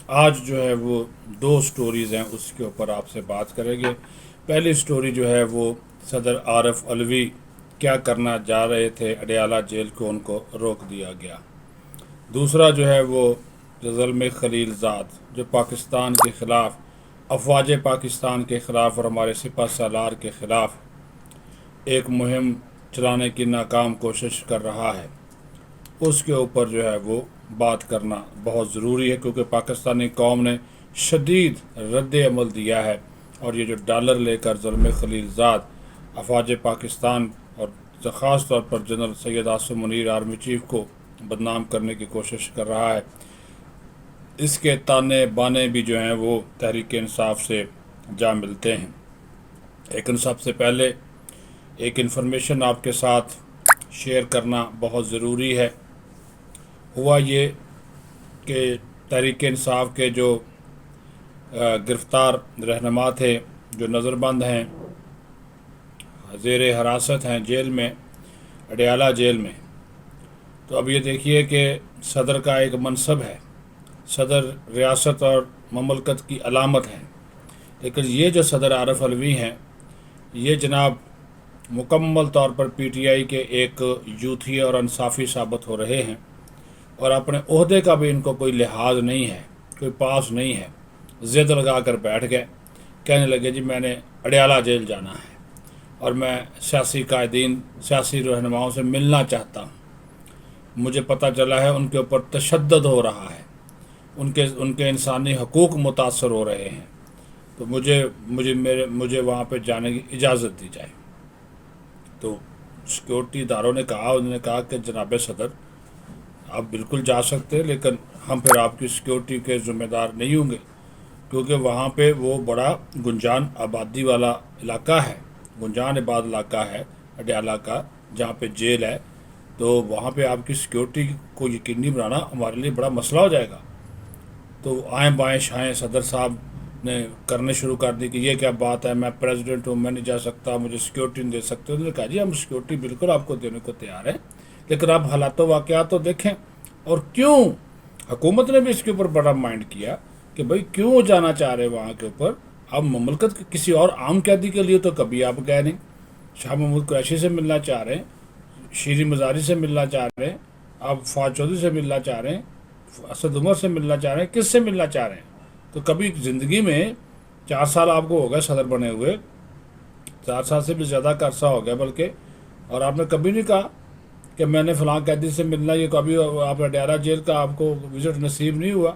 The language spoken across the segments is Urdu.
آج جو ہے وہ دو سٹوریز ہیں، اس کے اوپر آپ سے بات کریں گے۔ پہلی سٹوری جو ہے وہ صدر عارف علوی کیا کرنا جا رہے تھے، اڈیالہ جیل کو ان کو روک دیا گیا۔ دوسرا جو ہے وہ ظلم خلیل زاد جو پاکستان کے خلاف، افواج پاکستان کے خلاف اور ہمارے سپہ سالار کے خلاف ایک مہم چلانے کی ناکام کوشش کر رہا ہے، اس کے اوپر جو ہے وہ بات کرنا بہت ضروری ہے، کیونکہ پاکستانی قوم نے شدید رد عمل دیا ہے، اور یہ جو ڈالر لے کر ظلم خلیل زاد افواج پاکستان اور خاص طور پر general Syed Asim Munir army chief کو بدنام کرنے کی کوشش کر رہا ہے، اس کے تانے بانے بھی جو ہیں وہ تحریک انصاف سے جا ملتے ہیں۔ لیکن سب سے پہلے ایک انفارمیشن آپ کے ساتھ شیئر کرنا بہت ضروری ہے۔ ہوا یہ کہ تحریک انصاف کے جو گرفتار رہنما تھے، جو نظر بند ہیں، زیر حراست ہیں جیل میں، اڈیالہ جیل میں، تو اب یہ دیکھیے کہ صدر کا ایک منصب ہے، صدر ریاست اور مملکت کی علامت ہے، لیکن یہ جو صدر عارف علوی ہیں، یہ جناب مکمل طور پر پی ٹی آئی کے ایک یوتھی اور انصافی ثابت ہو رہے ہیں، اور اپنے عہدے کا بھی ان کو کوئی لحاظ نہیں ہے، کوئی پاس نہیں ہے۔ ضد لگا کر بیٹھ گئے، کہنے لگے جی میں نے اڈیالہ جیل جانا ہے، اور میں سیاسی قائدین، سیاسی رہنماؤں سے ملنا چاہتا ہوں۔ مجھے پتہ چلا ہے ان کے اوپر تشدد ہو رہا ہے، ان کے انسانی حقوق متاثر ہو رہے ہیں، تو مجھے وہاں پہ جانے کی اجازت دی جائے۔ تو سیکورٹی اداروں نے کہا، انہوں نے کہا کہ جناب صدر آپ بالکل جا سکتے ہیں، لیکن ہم پھر آپ کی سیکورٹی کے ذمہ دار نہیں ہوں گے، کیونکہ وہاں پہ وہ بڑا گنجان آبادی والا علاقہ ہے، گنجان آباد علاقہ ہے اڈیالہ کا، جہاں پہ جیل ہے، تو وہاں پہ آپ کی سیکورٹی کو یقینی بنانا ہمارے لیے بڑا مسئلہ ہو جائے گا۔ تو آئیں بائیں شائیں صدر صاحب نے کرنے شروع کر دی کہ یہ کیا بات ہے، میں پریزیڈنٹ ہوں، میں نہیں جا سکتا، مجھے سیکورٹی نہیں دے سکتے۔ انہوں نے کہا جی ہم سیکورٹی بالکل آپ کو دینے کو تیار ہیں، لیکن آپ حالات و واقعات تو دیکھیں۔ اور کیوں حکومت نے بھی اس کے اوپر بڑا مائنڈ کیا کہ بھئی کیوں جانا چاہ رہے وہاں کے اوپر، اب مملکت کے کسی اور عام قیدی کے لیے تو کبھی آپ گئے نہیں، شاہ محمود قریشی سے ملنا چاہ رہے ہیں، شیریں مزاری سے ملنا چاہ رہے ہیں، آپ فواد چودھری سے ملنا چاہ رہے ہیں، اسد عمر سے ملنا چاہ رہے ہیں، کس سے ملنا چاہ رہے ہیں؟ تو کبھی زندگی میں 4 سال آپ کو ہو گئے صدر بنے ہوئے، 4 سال سے بھی زیادہ کا عرصہ ہو گیا بلکہ، اور آپ نے کبھی نہیں کہا کہ میں نے فلاں قیدی سے ملنا، یہ کبھی آپ اڈیالہ جیل کا آپ کو وزٹ نصیب نہیں ہوا،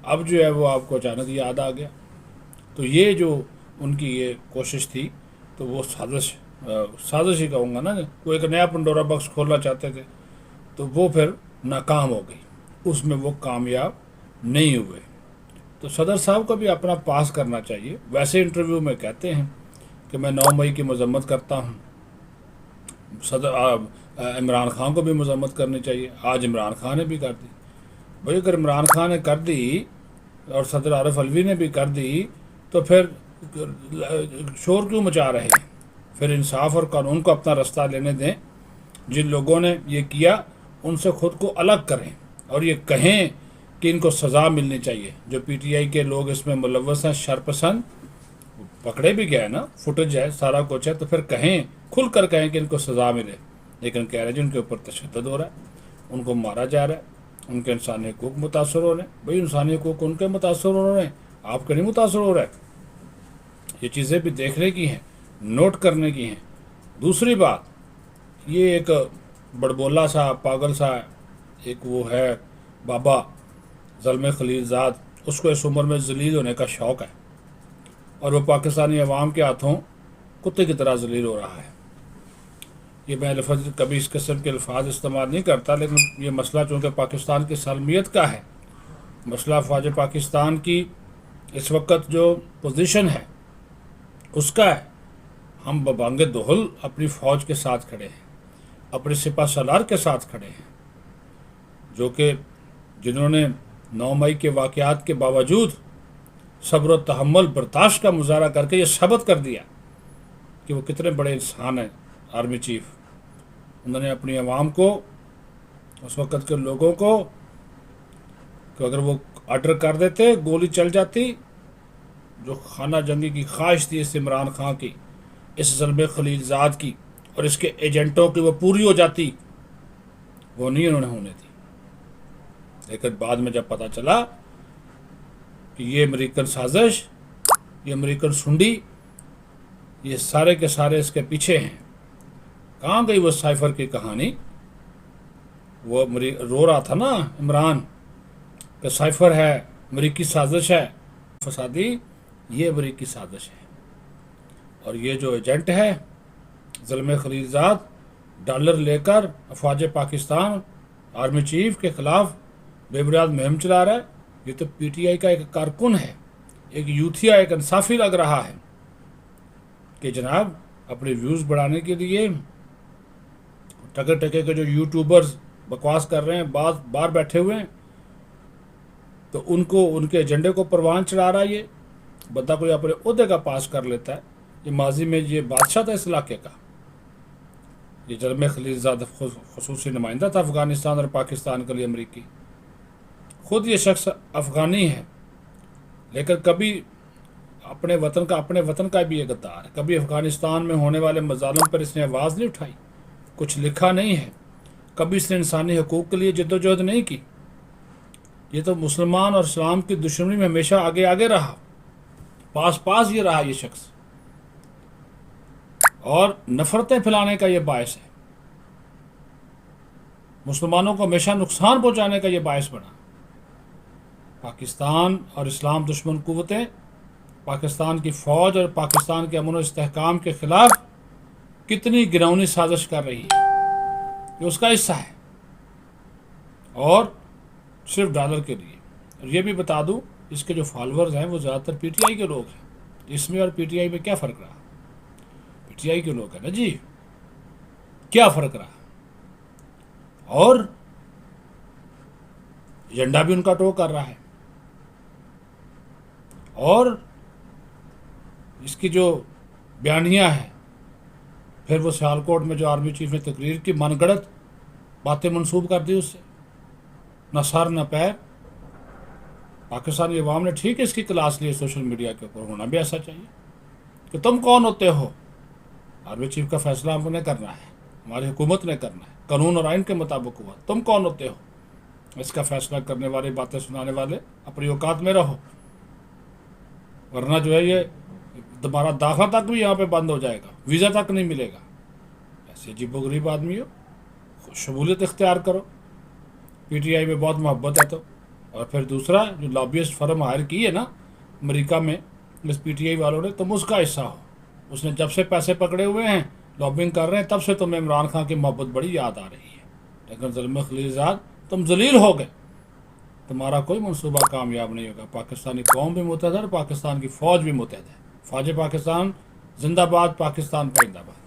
اب جو ہے وہ آپ کو اچانک یاد آ گیا۔ تو یہ جو ان کی یہ کوشش تھی، تو وہ سازش ہی کہوں گا نا، وہ ایک نیا پنڈورا باکس کھولنا چاہتے تھے، تو وہ پھر ناکام ہو گئی، اس میں وہ کامیاب نہیں ہوئے۔ تو صدر صاحب کو بھی اپنا پاس کرنا چاہیے۔ ویسے انٹرویو میں کہتے ہیں کہ میں 9 مئی کی مذمت کرتا ہوں، عمران خان کو بھی مذمت کرنی چاہیے، آج عمران خان نے بھی کر دی۔ بھئی اگر عمران خان نے کر دی اور صدر عارف علوی نے بھی کر دی، تو پھر شور کیوں مچا رہے ہیں؟ پھر انصاف اور قانون کو اپنا رستہ لینے دیں۔ جن لوگوں نے یہ کیا ان سے خود کو الگ کریں، اور یہ کہیں کہ ان کو سزا ملنی چاہیے۔ جو پی ٹی آئی کے لوگ اس میں ملوث ہیں، شرپسند، پکڑے بھی گئے نا، فوٹیج ہے، سارا کچھ ہے، تو پھر کہیں، کھل کر کہیں کہ ان کو سزا ملے، لیکن کہہ رہے ہیں جن کے اوپر تشدد ہو رہا ہے، ان کو مارا جا رہا ہے، ان کے انسانی حقوق متاثر ہو رہے ہیں۔ بھئی انسانی حقوق ان کے متاثر ہو رہے ہیں، آپ کے نہیں متاثر ہو رہا ہے۔ یہ چیزیں بھی دیکھنے کی ہیں، نوٹ کرنے کی ہیں۔ دوسری بات، یہ ایک بڑبولا سا، پاگل سا ایک وہ ہے بابا ظلم خلیل زاد، اس کو اس عمر میں ذلیل ہونے کا شوق ہے، اور وہ پاکستانی عوام کے ہاتھوں کتے کی طرح ذلیل ہو رہا ہے۔ یہ میں لفظ کبھی اس قسم کے الفاظ استعمال نہیں کرتا، لیکن یہ مسئلہ چونکہ پاکستان کی سالمیت کا ہے، مسئلہ افواج پاکستان کی اس وقت جو پوزیشن ہے اس کا ہے۔ ہم ببانگ دہل اپنی فوج کے ساتھ کھڑے ہیں، اپنے سپہ سالار کے ساتھ کھڑے ہیں، جو کہ جنہوں نے 9 مئی کے واقعات کے باوجود صبر و تحمل برداشت کا مظاہرہ کر کے یہ ثابت کر دیا کہ وہ کتنے بڑے انسان ہیں۔ آرمی چیف، انہوں نے اپنی عوام کو، اس وقت کے لوگوں کو، کہ اگر وہ آرڈر کر دیتے, گولی چل جاتی. جو خانہ جنگی کی خواہش تھی اس عمران خان کی, اس زلمے خلیل زاد کی اور اس کے ایجنٹوں کی, وہ پوری ہو جاتی. وہ نہیں انہوں نے ہونے دی. لیکن بعد میں جب پتہ چلا کہ یہ امریکن سازش, یہ امریکن سنڈی, یہ سارے کے سارے اس کے پیچھے ہیں. کہاں گئی وہ سائفر کی کہانی؟ وہ رو رہا تھا نا عمران کہ سائفر ہے, امریکی سازش ہے فسادی. یہ امریکی سازش ہے. اور یہ جو ایجنٹ ہے زلمے خلیل زاد, ڈالر لے کر افواج پاکستان آرمی چیف کے خلاف بے بنیاد مہم چلا رہا ہے. یہ تو پی ٹی آئی کا ایک کارکن ہے, ایک یوتھیا, ایک انصافی لگ رہا ہے کہ جناب اپنے ویوز بڑھانے کے لیے ٹکے ٹکے کے جو یوٹیوبرز بکواس کر رہے ہیں, باہر بیٹھے ہوئے ہیں, تو ان کو ان کے ایجنڈے کو پروان چڑھا رہا ہے. یہ بندہ کوئی اپنے عہدے کا پاس کر لیتا ہے. یہ ماضی میں یہ بادشاہ تھا اس علاقے کا. یہ زلمے خلیل زاد خصوصی نمائندہ تھا افغانستان اور پاکستان کے لیے امریکی. خود یہ شخص افغانی ہے, لیکن کبھی اپنے وطن کا بھی یہ غدار ہے. کبھی افغانستان میں ہونے والے مظالم پر اس نے آواز نہیں اٹھائی, کچھ لکھا نہیں ہے. کبھی اس نے انسانی حقوق کے لیے جد و جہد نہیں کی. یہ تو مسلمان اور اسلام کی دشمنی میں ہمیشہ آگے آگے رہا, پاس یہ رہا یہ شخص, اور نفرتیں پھیلانے کا یہ باعث ہے. مسلمانوں کو ہمیشہ نقصان پہنچانے کا یہ باعث بنا. پاکستان اور اسلام دشمن قوتیں پاکستان کی فوج اور پاکستان کے امن و استحکام کے خلاف کتنی گراؤنی سازش کر رہی ہے, یہ اس کا حصہ ہے, اور صرف ڈالر کے لیے. اور یہ بھی بتا دوں, اس کے جو فالورز ہیں وہ زیادہ تر پی ٹی آئی کے لوگ ہیں. اس میں اور پی ٹی آئی میں کیا فرق رہا؟ پی ٹی آئی کے لوگ ہیں نا جی, کیا فرق رہا؟ اور ایجنڈا بھی ان کا ٹو کر رہا ہے. اور اس کی جو بیانیہ ہے, پھر وہ سیالکوٹ میں جو آرمی چیف نے تقریر کی, من گڑت باتیں منسوب کر دی اس سے, نہ سر نہ پیر. پاکستانی عوام نے ٹھیک ہے اس کی کلاس لی سوشل میڈیا کے اوپر, ہونا بھی ایسا چاہیے کہ تم کون ہوتے ہو؟ آرمی چیف کا فیصلہ ہم نے کرنا ہے, ہماری حکومت نے کرنا ہے, قانون اور آئین کے مطابق ہوا. تم کون ہوتے ہو اس کا فیصلہ کرنے والے, باتیں سنانے والے؟ اپنی اوقات میں رہو, ورنہ جو ہے یہ تمہارا داخلہ تک بھی یہاں پہ بند ہو جائے گا, ویزا تک نہیں ملے گا. ایسے عجیب و غریب آدمی ہو, شمولیت اختیار کرو. پی ٹی آئی میں بہت محبت ہے تو. اور پھر دوسرا جو لابیسٹ فرم ہائر کی ہے نا امریکہ میں اس پی ٹی آئی والوں نے, تم اس کا حصہ ہو. اس نے جب سے پیسے پکڑے ہوئے ہیں, لابنگ کر رہے ہیں, تب سے تمہیں عمران خان کی محبت بڑی یاد آ رہی ہے. لیکن زلمے خلیل زاد تم ذلیل ہو گئے, تمہارا کوئی منصوبہ کامیاب نہیں ہوگا. پاکستانی قوم بھی متحد ہے اور پاکستان کی فوج بھی متحد ہے. فوج پاکستان زندہ باد, پاکستان پائندہ باد.